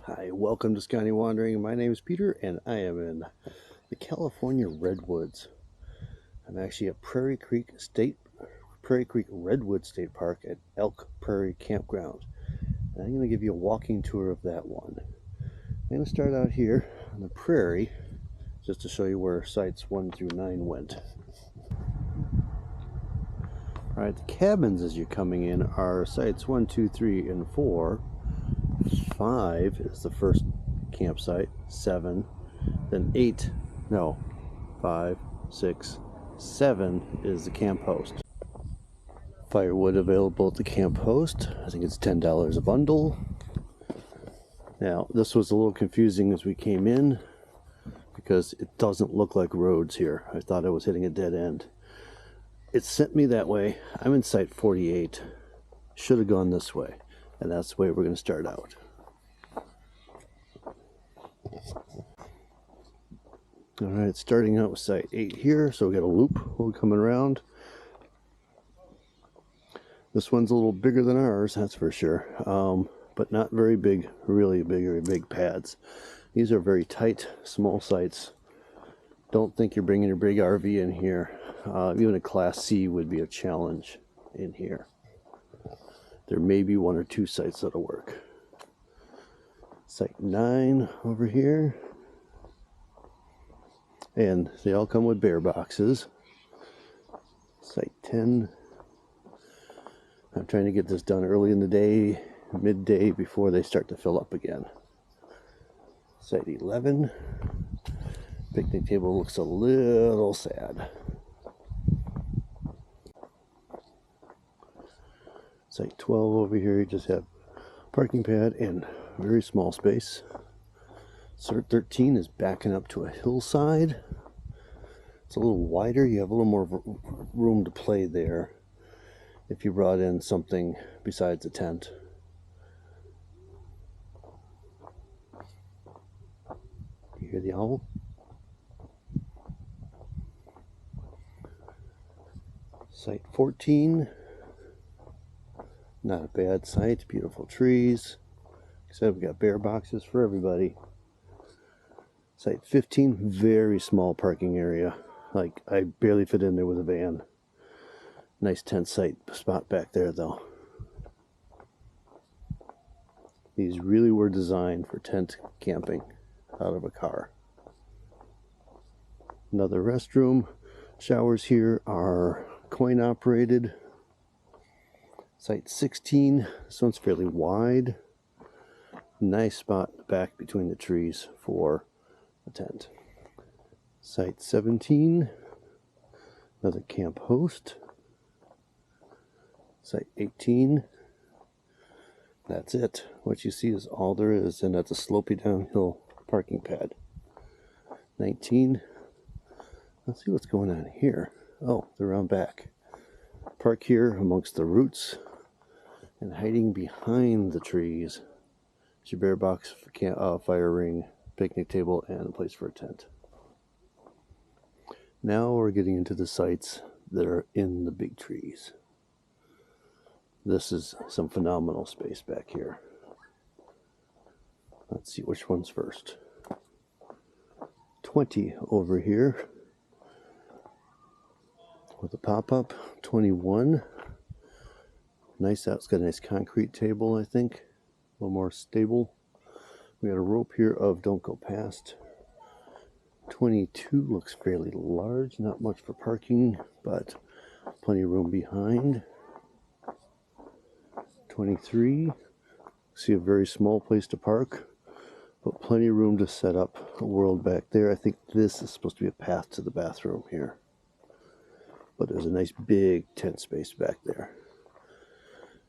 Hi, welcome to Scotty Wandering. My name is Peter and I am in the California Redwoods. I'm actually at Prairie Creek Redwood State Park at Elk Prairie Campground. And I'm going to give you a walking tour of that one. I'm going to start out here on the prairie just to show you where sites 1 through 9 went. Alright, the cabins as you're coming in are sites 1, 2, 3, and 4. 5 is the first campsite, 7, then 8, no, 5, 6, 7 is the camp host. Firewood available at the camp host. I think it's $10 a bundle. Now, this was a little confusing as we came in because it doesn't look like roads here. I thought I was hitting a dead end. It sent me that way. I'm in site 48. Should have gone this way, and that's the way we're going to start out. Alright, starting out with site 8 here, so we got a loop coming around. This one's a little bigger than ours, that's for sure, but not very big, really big pads. These are very tight, small sites. Don't think you're bringing your big RV in here. Even a Class C would be a challenge in here. There may be 1 or 2 sites that'll work. Site 9 over here. And they all come with bear boxes. Site 10. I'm trying to get this done early in the day, midday, before they start to fill up again. Site 11. Picnic table looks a little sad. Site 12 over here, you just have parking pad and very small space. Site 13 is backing up to a hillside. It's a little wider. You have a little more room to play there if you brought in something besides a tent. You hear the owl? Site 14. Not a bad site. Beautiful trees. Like I said, we got bear boxes for everybody. Site 15, very small parking area. Like, I barely fit in there with a van. Nice tent site spot back there, though. These really were designed for tent camping out of a car. Another restroom. Showers here are coin operated. Site 16, this one's fairly wide. Nice spot back between the trees for a tent. Site 17, another camp host. Site 18, that's it. What you see is all there is, and that's a slopey downhill parking pad. 19, let's see what's going on here. Oh, they're around back. Park here amongst the roots, and hiding behind the trees is your bear box, fire ring, picnic table, and a place for a tent. Now we're getting into the sites that are in the big trees. This is some phenomenal space back here. Let's see which one's first. 20 over here with a pop-up. 21. Nice, that's got a nice concrete table, I think. A little more stable. We got a rope here of don't go past. 22 looks fairly large, not much for parking, but plenty of room behind. 23, see a very small place to park, but plenty of room to set up a world back there. I think this is supposed to be a path to the bathroom here, but there's a nice big tent space back there.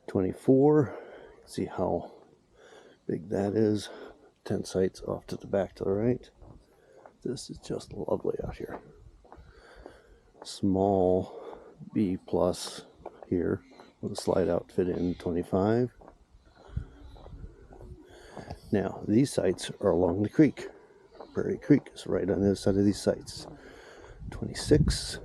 24, see how big that is. Tent sites off to the back to the right. This is just lovely out here. Small B plus here with a slide out fit in. 25. Now these sites are along the creek. Prairie Creek is right on the other side of these sites. 26.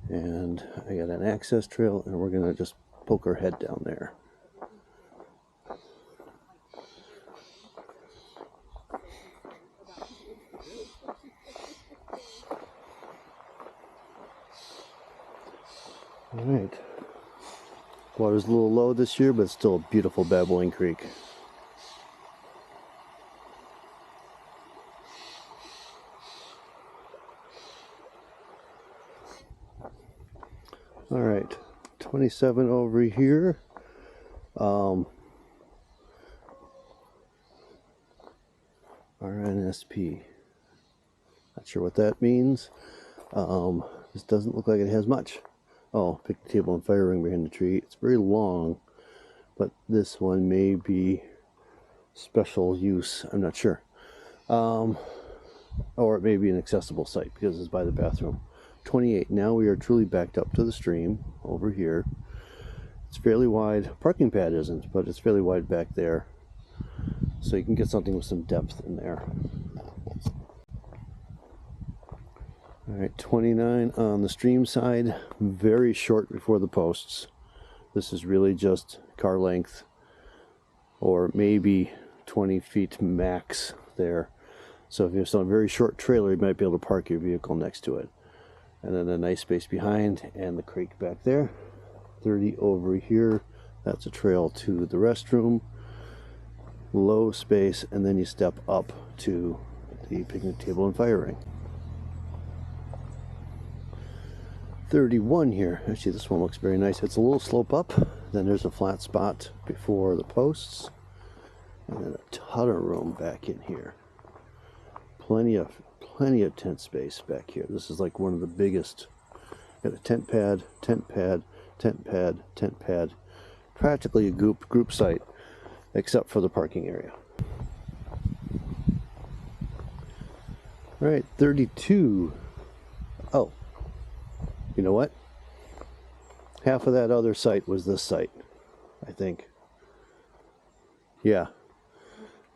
And I got an access trail, and we're gonna just poke our head down there. All right. Water's a little low this year, but it's still a beautiful babbling creek. All right, 27 over here. RNSP. Not sure what that means. This doesn't look like it has much. Oh, picnic table and fire ring behind the tree. It's very long, but this one may be special use. I'm not sure. Or it may be an accessible site because it's by the bathroom. 28. Now we are truly backed up to the stream over here. It's fairly wide. Parking pad isn't, but it's fairly wide back there. So you can get something with some depth in there. All right, 29 on the stream side, very short before the posts. This is really just car length, or maybe 20 feet max there. So if you have some very short trailer, you might be able to park your vehicle next to it. And then a nice space behind, and the creek back there. 30 over here, that's a trail to the restroom. Low space, and then you step up to the picnic table and fire ring. 31 here. Actually, this one looks very nice. It's a little slope up, then there's a flat spot before the posts, and then a ton of room back in here. Plenty of tent space back here. This is like one of the biggest. Got a tent pad, tent pad, tent pad, tent pad. Practically a group site, except for the parking area. All right, 32. Oh, you know what? Half of that other site was this site, I think. Yeah,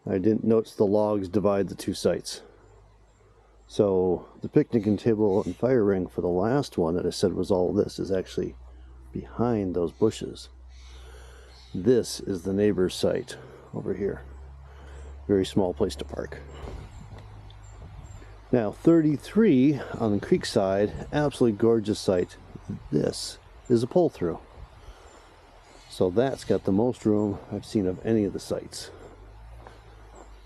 I didn't notice the logs divide the two sites. So the picnic and table and fire ring for the last one that I said was all this is actually behind those bushes. This is the neighbor's site over here. Very small place to park. Now 33 on the creek side, absolutely gorgeous site. This is a pull through. So that's got the most room I've seen of any of the sites.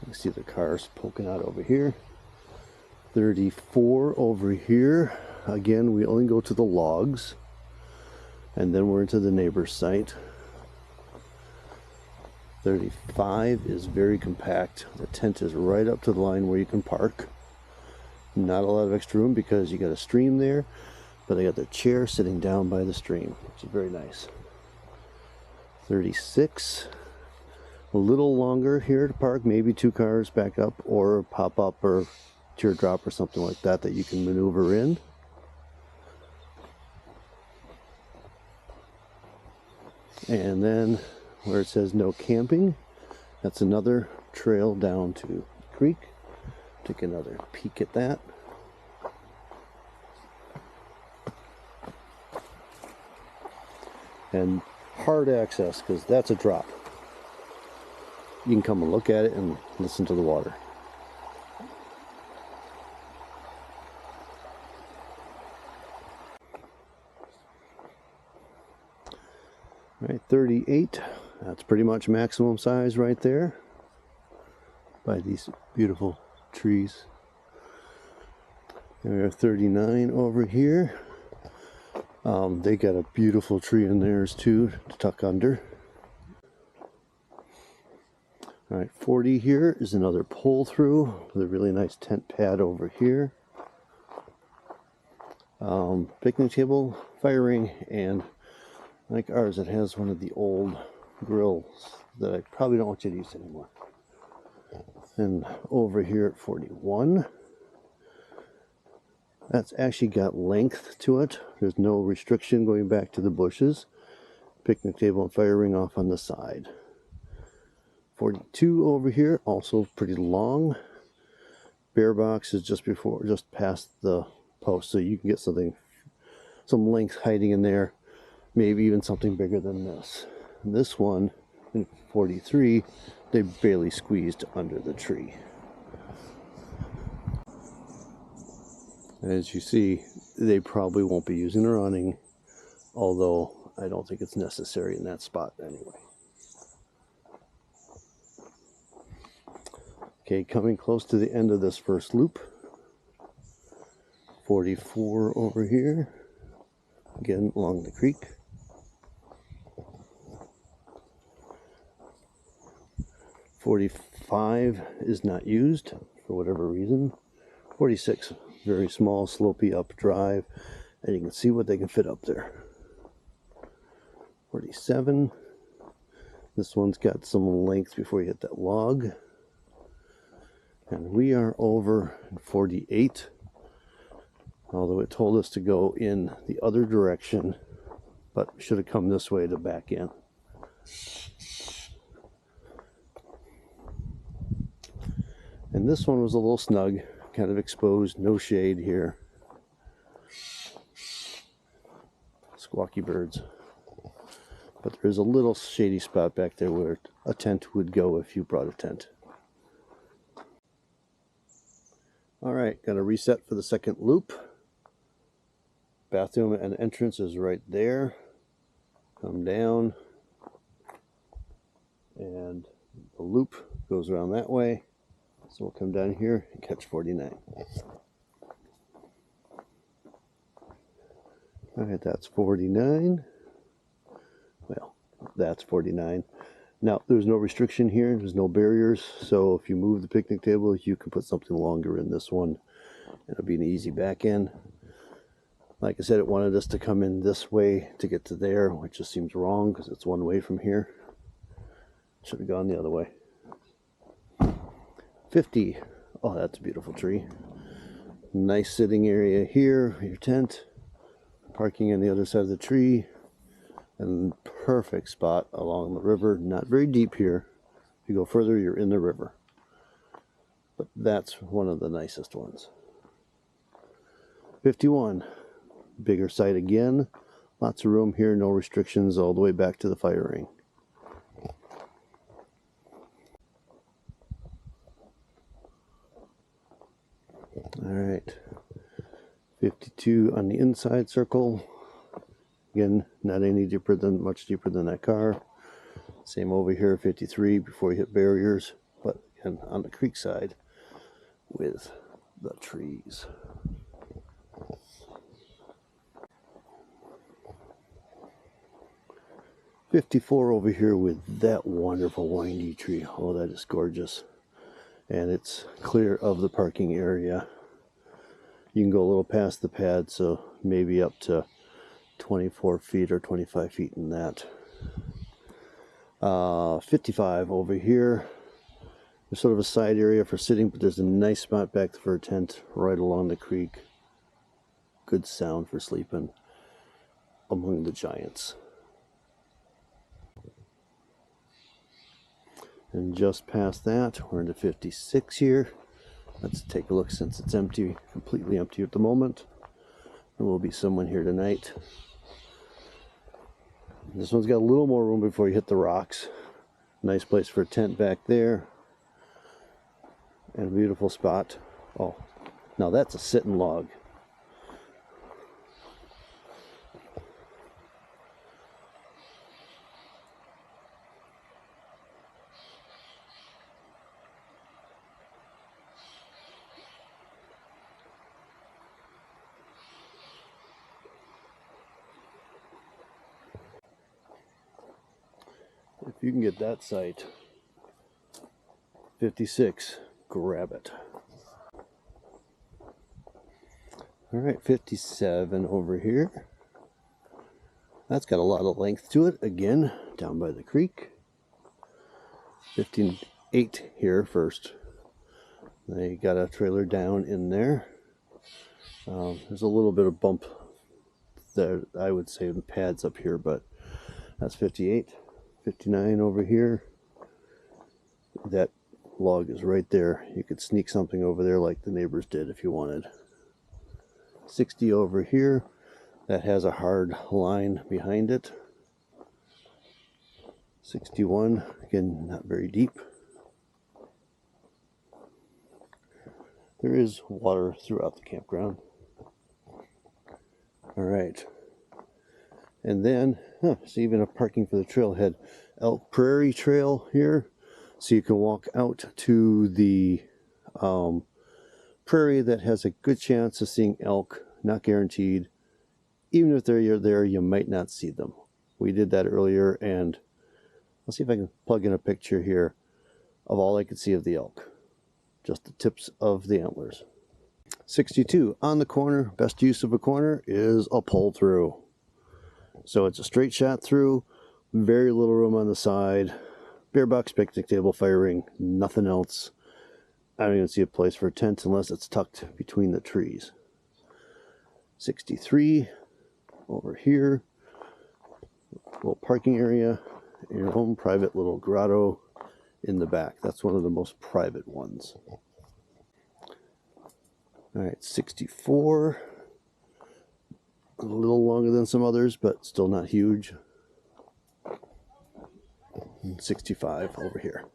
You see the cars poking out over here. 34 over here. Again, we only go to the logs, and then we're into the neighbor's site. 35 is very compact. The tent is right up to the line where you can park. Not a lot of extra room because you got a stream there, but I got the chair sitting down by the stream, which is very nice. 36, a little longer here to park, maybe two cars back up or pop up or teardrop or something like that you can maneuver in. And then where it says no camping, that's another trail down to the creek. Take another peek at that. And hard access, because that's a drop. You can come and look at it and listen to the water. All right, 38. That's pretty much maximum size right there by these beautiful trees. There are 39 over here. They got a beautiful tree in theirs too to tuck under. All right, 40 here is another pull through with a really nice tent pad over here. Picnic table, fire ring, and like ours, it has one of the old grills that I probably don't want you to use anymore. And over here at 41, that's actually got length to it. There's no restriction going back to the bushes. Picnic table and fire ring off on the side. 42 over here, also pretty long. Bear box is just past the post, so you can get some length hiding in there. maybe even something bigger than this. And this one in 43, they barely squeezed under the tree. As you see, they probably won't be using their awning, although I don't think it's necessary in that spot anyway. Okay, coming close to the end of this first loop. 44 over here, again along the creek. 45 is not used for whatever reason. 46, very small, slopey up drive, and you can see what they can fit up there. 47, this one's got some length before you hit that log. And we are over 48, although it told us to go in the other direction, but should have come this way to back in. And this one was a little snug, kind of exposed, no shade here. Squawky birds. But there's a little shady spot back there where a tent would go if you brought a tent. Alright, gonna reset for the second loop. Bathroom and entrance is right there. Come down. And the loop goes around that way. So we'll come down here and catch 49. Alright, that's 49. Well, that's 49. Now, there's no restriction here. There's no barriers. So if you move the picnic table, you can put something longer in this one. It'll be an easy back end. Like I said, it wanted us to come in this way to get to there, which just seems wrong because it's one way from here. Should have gone the other way. 50. Oh, that's a beautiful tree. Nice sitting area here for your tent. Parking on the other side of the tree. And perfect spot along the river. Not very deep here. If you go further, you're in the river. But that's one of the nicest ones. 51. Bigger site again. Lots of room here. No restrictions all the way back to the fire ring. Alright, 52 on the inside circle. Again, not any deeper than, much deeper than that car. Same over here, 53 before you hit barriers, but again on the creek side with the trees. '54 over here with that wonderful windy tree. Oh, that is gorgeous. And it's clear of the parking area. You can go a little past the pad, so maybe up to 24 feet or 25 feet in that. 55 over here. There's sort of a side area for sitting, but there's a nice spot back for a tent right along the creek. Good sound for sleeping among the giants. And just past that, we're into 56 here. Let's take a look since it's empty, completely empty at the moment. There will be someone here tonight. This one's got a little more room before you hit the rocks. Nice place for a tent back there. And a beautiful spot. Oh, now that's a sitting log. If you can get that site, 56, grab it. All right, 57 over here. That's got a lot of length to it. Again, down by the creek. 58 here first. They got a trailer down in there. There's a little bit of bump there, I would say, in pads up here, but that's 58. 59 over here. That log is right there. You could sneak something over there like the neighbors did if you wanted. 60 over here. that has a hard line behind it. 61, again, not very deep. There is water throughout the campground. All right. And then, it's even a parking for the trailhead. Elk Prairie Trail here. So you can walk out to the prairie that has a good chance of seeing elk. Not guaranteed. Even if they're there, you might not see them. We did that earlier, and let's see if I can plug in a picture here of all I could see of the elk. Just the tips of the antlers. 62, on the corner, best use of a corner is a pull through. So it's a straight shot through, very little room on the side, beer box, picnic table, fire ring, nothing else. I don't even see a place for a tent unless it's tucked between the trees. 63, over here, little parking area, your own private little grotto in the back. That's one of the most private ones. All right, 64. A little longer than some others, but still not huge. And 65 over here.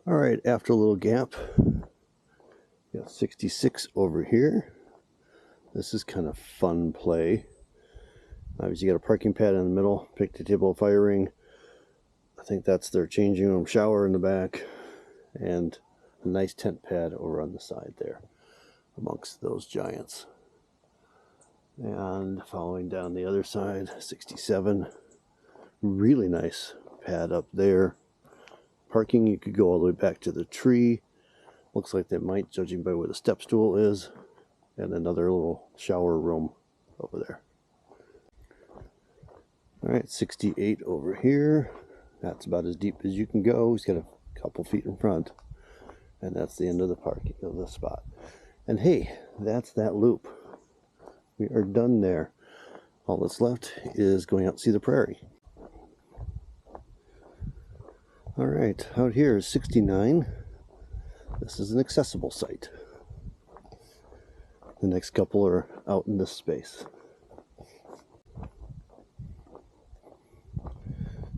All right, after a little gap, we got 66 over here. This is kind of fun play. Obviously, you got a parking pad in the middle, picnic table, fire ring. I think that's their changing room, shower in the back, and a nice tent pad over on the side there amongst those giants. And following down the other side, 67, really nice pad up there. Parking, you could go all the way back to the tree. Looks like they might, judging by where the step stool is, and another little shower room over there. All right, 68 over here. That's about as deep as you can go. He's got a couple feet in front, and that's the end of the parking of the spot. And hey, that's that loop. We are done there. All that's left is going out to see the prairie. All right, out here is 69. This is an accessible site. The next couple are out in this space.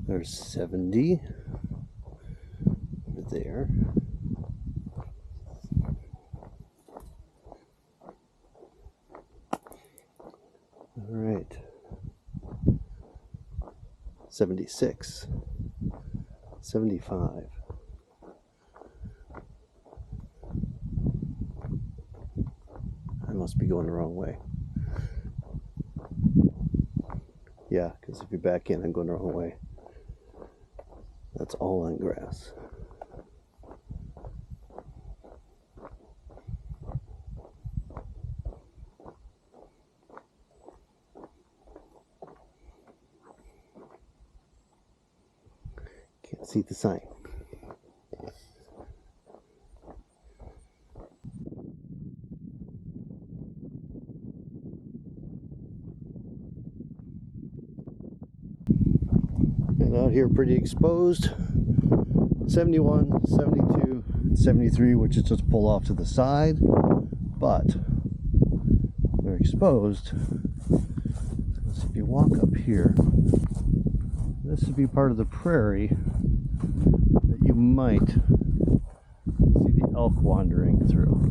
There's 70 there. All right. 76. 75. I must be going the wrong way. Yeah, because if you're back in, I'm going the wrong way. That's all on grass. Can't see the sign. And out here pretty exposed. 71, 72, and 73, which is just pull off to the side, but they're exposed. So if you walk up here, this would be part of the prairie that you might see the elk wandering through.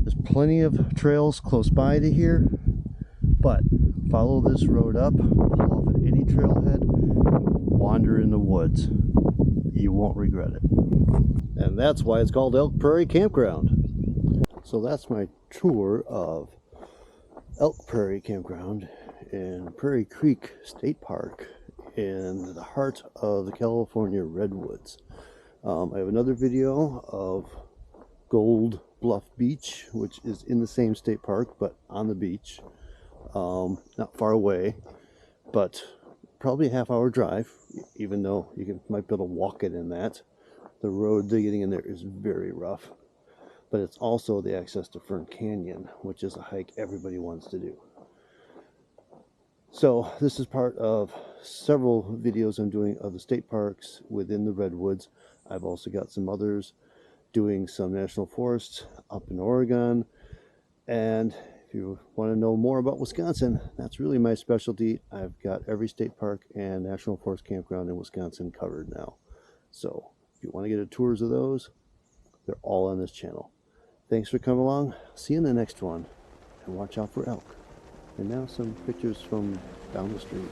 There's plenty of trails close by to here, but follow this road up, pull off at any trailhead, wander in the woods. You won't regret it. And that's why it's called Elk Prairie Campground. So that's my tour of Elk Prairie Campground in Prairie Creek State Park in the heart of the California Redwoods. I have another video of Gold Bluff Beach, which is in the same state park but on the beach, not far away, but probably a half-hour drive, even though you might be able to walk it in that. The road getting in there is very rough, but it's also the access to Fern Canyon, which is a hike everybody wants to do. So this is part of several videos I'm doing of the state parks within the Redwoods. I've also got some others doing some national forests up in Oregon. And if if you want to know more about Wisconsin, that's really my specialty. I've got every state park and national forest campground in Wisconsin covered now. So if you want to get a tours of those, they're all on this channel. Thanks for coming along. See you in the next one. And watch out for elk. And now some pictures from down the street.